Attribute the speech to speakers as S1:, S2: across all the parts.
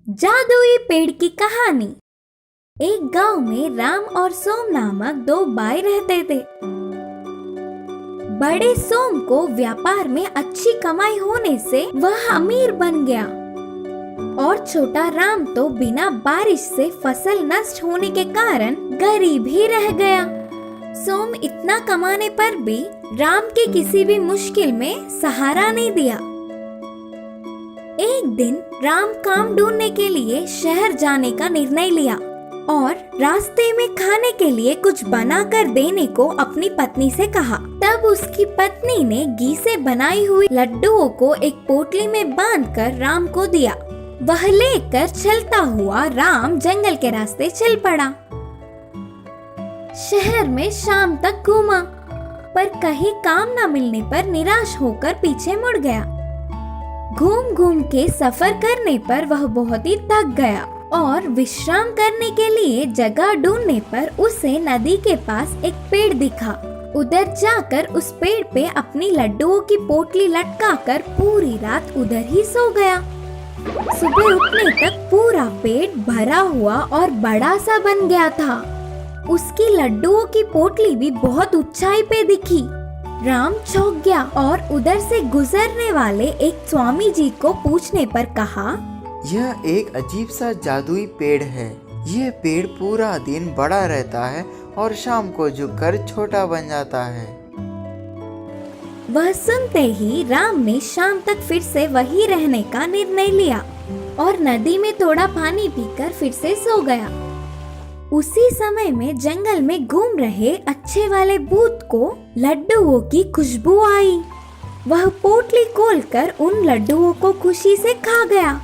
S1: जादुई पेड़ की कहानी। एक गांव में राम और सोम नामक दो भाई रहते थे। बड़े सोम को व्यापार में अच्छी कमाई होने से वह अमीर बन गया और छोटा राम तो बिना बारिश से फसल नष्ट होने के कारण गरीब ही रह गया। सोम इतना कमाने पर भी राम की किसी भी मुश्किल में सहारा नहीं दिया। एक दिन राम काम ढूंढने के लिए शहर जाने का निर्णय लिया और रास्ते में खाने के लिए कुछ बना कर देने को अपनी पत्नी से कहा। तब उसकी पत्नी ने घी से बनाई हुई लड्डुओं को एक पोटली में बांधकर राम को दिया। वह लेकर चलता हुआ राम जंगल के रास्ते चल पड़ा। शहर में शाम तक घूमा, पर कहीं काम न मिलने पर निराश होकर पीछे मुड़ गया। घूम घूम के सफर करने पर वह बहुत ही थक गया और विश्राम करने के लिए जगह ढूंढने पर उसे नदी के पास एक पेड़ दिखा। उधर जाकर उस पेड़ पे अपनी लड्डुओं की पोटली लटकाकर पूरी रात उधर ही सो गया। सुबह उठने तक पूरा पेड़ भरा हुआ और बड़ा सा बन गया था। उसकी लड्डुओं की पोटली भी बहुत ऊंचाई पे दिखी। राम चौंक गया और उधर से गुजरने वाले एक स्वामी जी को पूछने पर कहा,
S2: यह एक अजीब सा जादुई पेड़ है। यह पेड़ पूरा दिन बड़ा रहता है और शाम को झुककर छोटा बन जाता है।
S1: वह सुनते ही राम ने शाम तक फिर से वही रहने का निर्णय लिया और नदी में थोड़ा पानी पीकर फिर से सो गया। उसी समय में जंगल में घूम रहे अच्छे वाले भूत को लड्डुओं की खुशबू आई। वह पोटली खोलकर उन लड्डुओं को खुशी से खा गया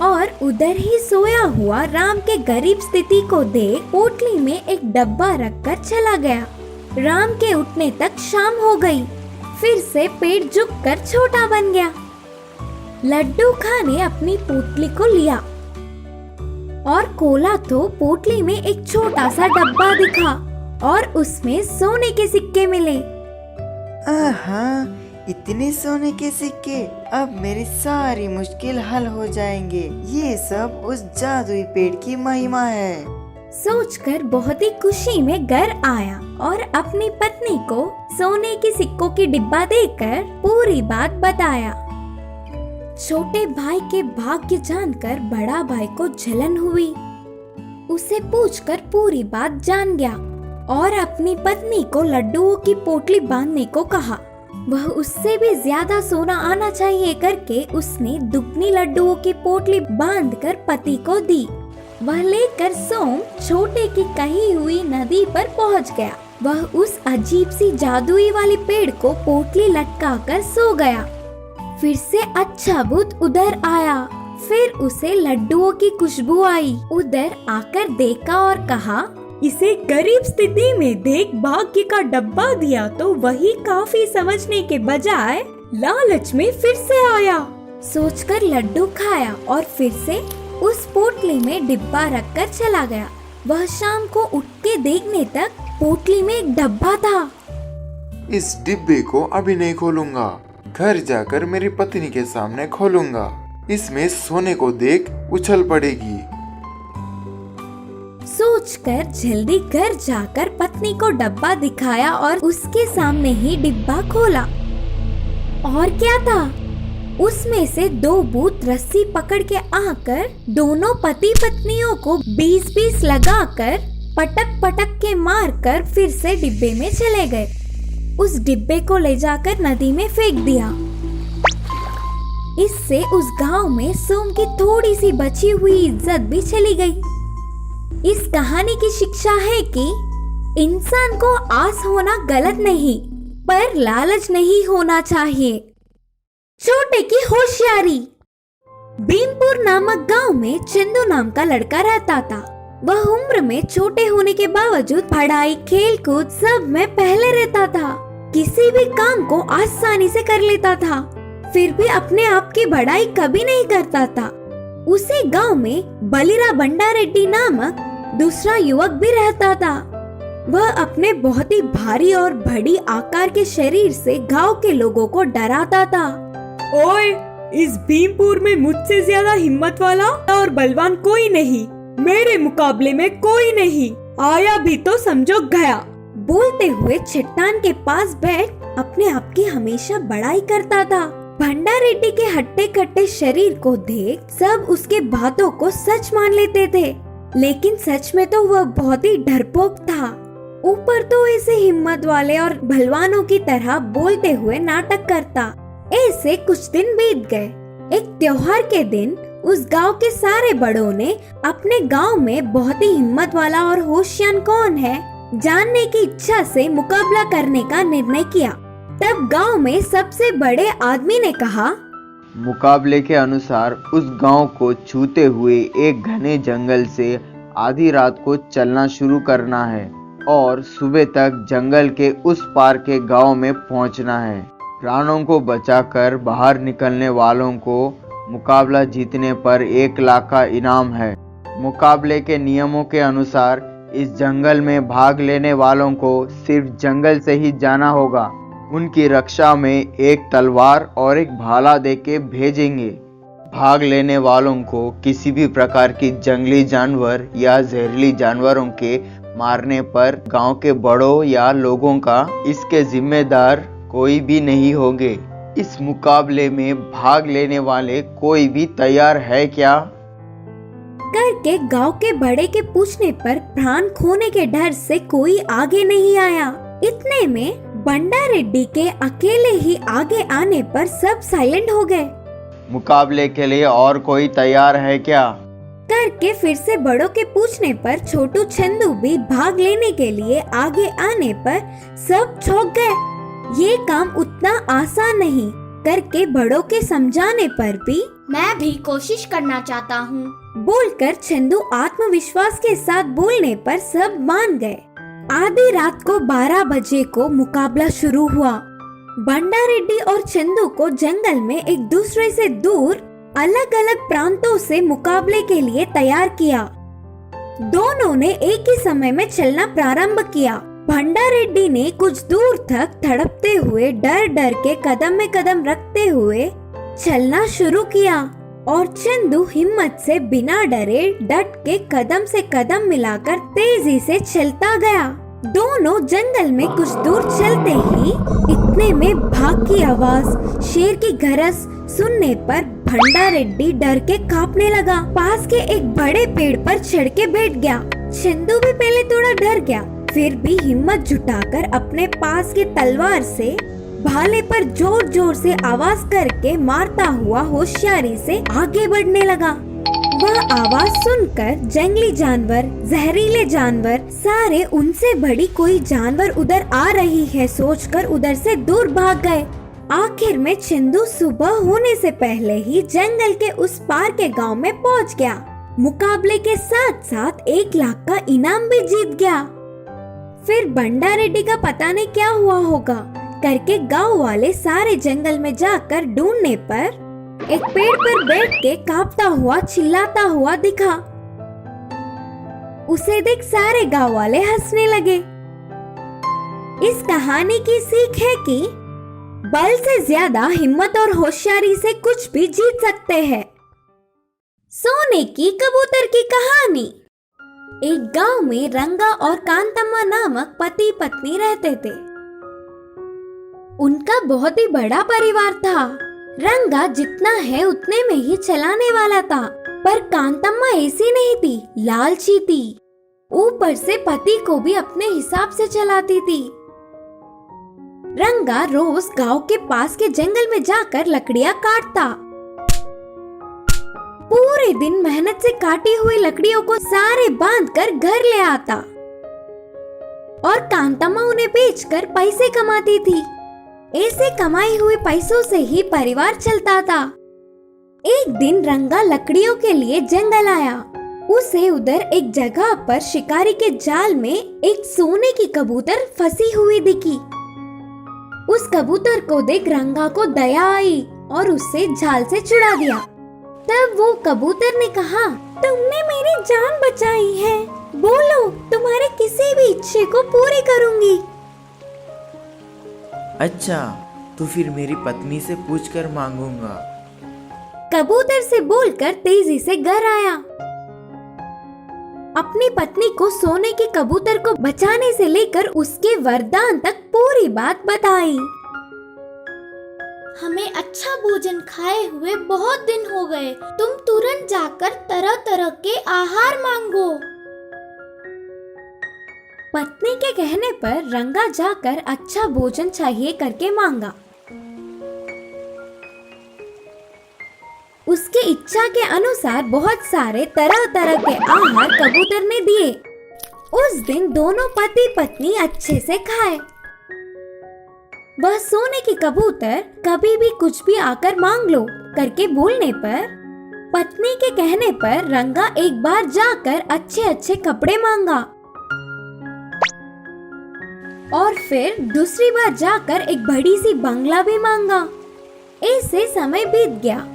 S1: और उधर ही सोया हुआ राम के गरीब स्थिति को देख पोटली में एक डब्बा रखकर चला गया। राम के उठने तक शाम हो गई। फिर से पेड़ झुककर छोटा बन गया। लड्डू खाने अपनी पोटली को लिया और खोला तो पोटली में एक छोटा सा डब्बा दिखा और उसमें सोने के सिक्के मिले।
S2: आहा, इतने सोने के सिक्के! अब मेरी सारी मुश्किल हल हो जाएंगे। ये सब उस जादुई पेड़ की महिमा है।
S1: सोचकर बहुत ही खुशी में घर आया और अपनी पत्नी को सोने के सिक्कों की डिब्बा देकर पूरी बात बताया। छोटे भाई के भाग्य जानकर बड़ा भाई को जलन हुई। उसे पूछकर पूरी बात जान गया और अपनी पत्नी को लड्डुओं की पोटली बांधने को कहा। वह उससे भी ज्यादा सोना आना चाहिए करके उसने दुगनी लड्डुओं की पोटली बांधकर पति को दी। वह लेकर सोम छोटे की कही हुई नदी पर पहुंच गया। वह उस अजीब सी जादुई वाली पेड़ को पोटली लटकाकर सो गया। फिर से अच्छा भूत उधर आया। फिर उसे लड्डुओं की खुशबू आई। उधर आकर देखा और कहा, इसे गरीब स्थिति में देख भाग्य का डब्बा दिया तो वही काफी समझने के बजाय लालच में फिर से आया। सोचकर लड्डू खाया और फिर से उस पोटली में डिब्बा रखकर चला गया। वह शाम को उठ के देखने तक पोटली में एक डब्बा था।
S3: इस डिब्बे को अभी नहीं खोलूंगा, घर जाकर मेरी पत्नी के सामने खोलूंगा। इसमें सोने को देख उछल पड़ेगी।
S1: सोचकर जल्दी घर जाकर पत्नी को डब्बा दिखाया और उसके सामने ही डिब्बा खोला। और क्या था? उसमें से दो भूत रस्सी पकड़ के आकर दोनों पति पत्नियों को 20-20 लगाकर पटक पटक के मारकर फिर से डिब्बे में चले गए। उस डिब्बे को ले जाकर नदी में फेंक दिया। इससे उस गांव में सोम की थोड़ी सी बची हुई इज्जत भी चली गई। इस कहानी की शिक्षा है कि इंसान को आस होना गलत नहीं, पर लालच नहीं होना चाहिए। छोटे की होशियारी। भीमपुर नामक गांव में चंदू नाम का लड़का रहता था। वह उम्र में छोटे होने के बावजूद पढ़ाई खेल कूद सब में पहले रहता था। किसी भी काम को आसानी से कर लेता था, फिर भी अपने आप की बड़ाई कभी नहीं करता था। उसी गांव में बलिरा बंडा रेड्डी नामक दूसरा युवक भी रहता था। वह अपने बहुत ही भारी और बड़ी आकार के शरीर से गांव के लोगों को डराता था।
S4: ओए, इस भीमपुर में मुझसे ज्यादा हिम्मत वाला और बलवान कोई नहीं, मेरे मुकाबले में कोई नहीं, आया भी तो समझो गया।
S1: बोलते हुए चट्टान के पास बैठ अपने आप की हमेशा बड़ाई करता था। भंडा रेड्डी के हट्टे कट्टे शरीर को देख सब उसके बातों को सच मान लेते थे, लेकिन सच में तो वह बहुत ही डरपोक था। ऊपर तो ऐसे हिम्मत वाले और भलवानों की तरह बोलते हुए नाटक करता। ऐसे कुछ दिन बीत गए। एक त्योहार के दिन उस गांव के सारे बड़ों ने अपने गांव में बहुत ही हिम्मत वाला और होशियार कौन है जानने की इच्छा से मुकाबला करने का निर्णय किया। तब गांव में सबसे बड़े आदमी ने कहा,
S5: मुकाबले के अनुसार उस गांव को छूते हुए एक घने जंगल से आधी रात को चलना शुरू करना है और सुबह तक जंगल के उस पार के गांव में पहुंचना है। प्राणों को बचाकर बाहर निकलने वालों को मुकाबला जीतने पर 1 लाख का इनाम है। मुकाबले के नियमों के अनुसार इस जंगल में भाग लेने वालों को सिर्फ जंगल से ही जाना होगा। उनकी रक्षा में एक तलवार और एक भाला देके भेजेंगे। भाग लेने वालों को किसी भी प्रकार की जंगली जानवर या जहरीली जानवरों के मारने पर गांव के बड़ों या लोगों का इसके जिम्मेदार कोई भी नहीं होंगे। इस मुकाबले में भाग लेने वाले कोई भी तैयार है क्या?
S1: करके गांव के बड़े के पूछने पर प्राण खोने के डर से कोई आगे नहीं आया। इतने में बंडा रेड्डी के अकेले ही आगे आने पर सब साइलेंट हो गए।
S5: मुकाबले के लिए और कोई तैयार है क्या?
S1: करके फिर से बड़ों के पूछने पर छोटू चंदू भी भाग लेने के लिए आगे आने पर सब चौंक गए। ये काम उतना आसान नहीं। करके बड़ों के समझाने पर भी
S6: मैं भी कोशिश करना चाहता हूँ,
S1: बोलकर चंदू आत्मविश्वास के साथ बोलने पर सब मान गए। आधी रात को 12 बजे को मुकाबला शुरू हुआ। बंडा रेड्डी और चंदू को जंगल में एक दूसरे से दूर अलग अलग प्रांतों से मुकाबले के लिए तैयार किया। दोनों ने एक ही समय में चलना प्रारंभ किया। भंडा रेड्डी ने कुछ दूर तक तड़पते हुए डर डर के कदम में कदम रखते हुए चलना शुरू किया और चंदू हिम्मत से बिना डरे डट के कदम से कदम मिलाकर तेजी से चलता गया। दोनों जंगल में कुछ दूर चलते ही इतने में भाग की आवाज, शेर की घरस सुनने पर भंडा रेड्डी डर के कांपने लगा। पास के एक बड़े पेड़ पर चढ़ के बैठ गया। चंदू भी पहले थोड़ा डर गया, फिर भी हिम्मत जुटाकर अपने पास की तलवार से भाले पर जोर जोर से आवाज करके मारता हुआ होशियारी से आगे बढ़ने लगा। वह आवाज सुनकर जंगली जानवर, जहरीले जानवर सारे उनसे बड़ी कोई जानवर उधर आ रही है सोचकर उधर से दूर भाग गए। आखिर में चंदू सुबह होने से पहले ही जंगल के उस पार के गांव में पहुंच गया। मुकाबले के साथ साथ 1 लाख का इनाम भी जीत गया। फिर बंडा रेड्डी का पता नहीं क्या हुआ होगा करके गांव वाले सारे जंगल में जाकर ढूंढने पर एक पेड़ पर बैठ के कांपता हुआ चिल्लाता हुआ दिखा। उसे देख सारे गांव वाले हंसने लगे। इस कहानी की सीख है कि बल से ज्यादा हिम्मत और होशियारी से कुछ भी जीत सकते हैं। सोने की कबूतर की कहानी। एक गांव में रंगा और कांतम्मा नामक पति पत्नी रहते थे। उनका बहुत ही बड़ा परिवार था। रंगा जितना है उतने में ही चलाने वाला था, पर कांतम्मा ऐसी नहीं थी, लालची थी। ऊपर से पति को भी अपने हिसाब से चलाती थी। रंगा रोज गांव के पास के जंगल में जाकर लकड़ियां काटता। पूरे दिन मेहनत से काटी हुई लकड़ियों को सारे बांधकर घर ले आता और कांतम्मा उन्हें बेचकर पैसे कमाती थी। ऐसे कमाई हुए पैसों से ही परिवार चलता था। एक दिन रंगा लकड़ियों के लिए जंगल आया। उसे उधर एक जगह पर शिकारी के जाल में एक सोने की कबूतर फंसी हुई दिखी। उस कबूतर को देख रंगा को दया आई और उससे जाल से छुड़ा दिया। तब वो कबूतर ने कहा, तुमने मेरी जान बचाई है, बोलो तुम्हारे किसी भी इच्छे को पूरी करूंगी।
S2: अच्छा, तो फिर मेरी पत्नी से पूछकर मांगूंगा।
S1: कबूतर से बोलकर तेजी से घर आया। अपनी पत्नी को सोने के कबूतर को बचाने से लेकर उसके वरदान तक पूरी बात बताई।
S6: हमें अच्छा भोजन खाए हुए बहुत दिन हो गए। तुम तुरंत जाकर तरह तरह के आहार मांगो।
S1: पत्नी के कहने पर रंगा जाकर अच्छा भोजन चाहिए करके मांगा। उसकी इच्छा के अनुसार बहुत सारे तरह तरह के आहार कबूतर ने दिए। उस दिन दोनों पति पत्नी अच्छे से खाए। वह सोने की कबूतर कभी भी कुछ भी आकर मांग लो करके बोलने पर पत्नी के कहने पर रंगा एक बार जाकर अच्छे अच्छे कपड़े मांगा और फिर दूसरी बार जाकर एक बड़ी सी बंगला भी मांगा। इससे समय बीत गया।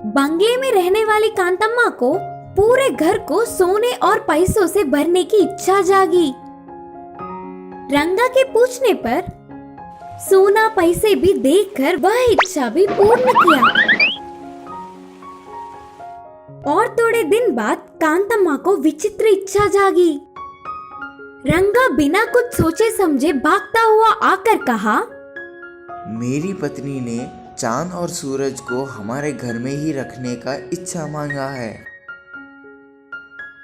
S1: बंगले में रहने वाली कांतम्मा को पूरे घर को सोने और पैसों से भरने की इच्छा जागी। रंगा के पूछने पर सोना पैसे भी देखकर वह इच्छा भी पूर्ण किया। और थोड़े दिन बाद कांतम्मा को विचित्र इच्छा जागी। रंगा बिना कुछ सोचे समझे भागता हुआ आकर कहा,
S2: मेरी पत्नी ने चांद और सूरज को हमारे घर में ही रखने का इच्छा मांगा है।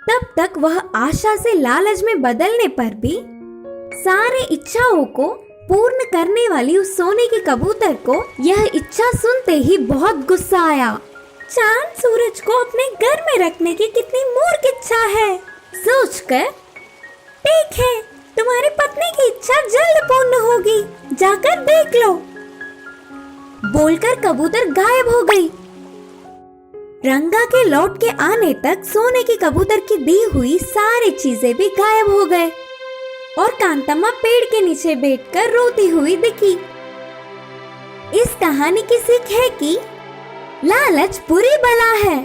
S1: तब तक वह आशा से लालच में बदलने पर भी सारे इच्छाओं को पूर्ण करने वाली उस सोने के कबूतर को यह इच्छा सुनते ही बहुत गुस्सा आया। चांद सूरज को अपने घर में रखने की कितनी मूर्ख इच्छा है सोचकर, ठीक है तुम्हारी पत्नी की इच्छा जल्द पूर्ण होगी, जाकर देख लो, बोलकर कबूतर गायब हो गई। रंगा के लौट के आने तक सोने की कबूतर की दी हुई सारी चीजें भी गायब हो गए और कांतम्मा पेड़ के नीचे बैठकर रोती हुई दिखी। इस कहानी की सीख है कि लालच बुरी बला है।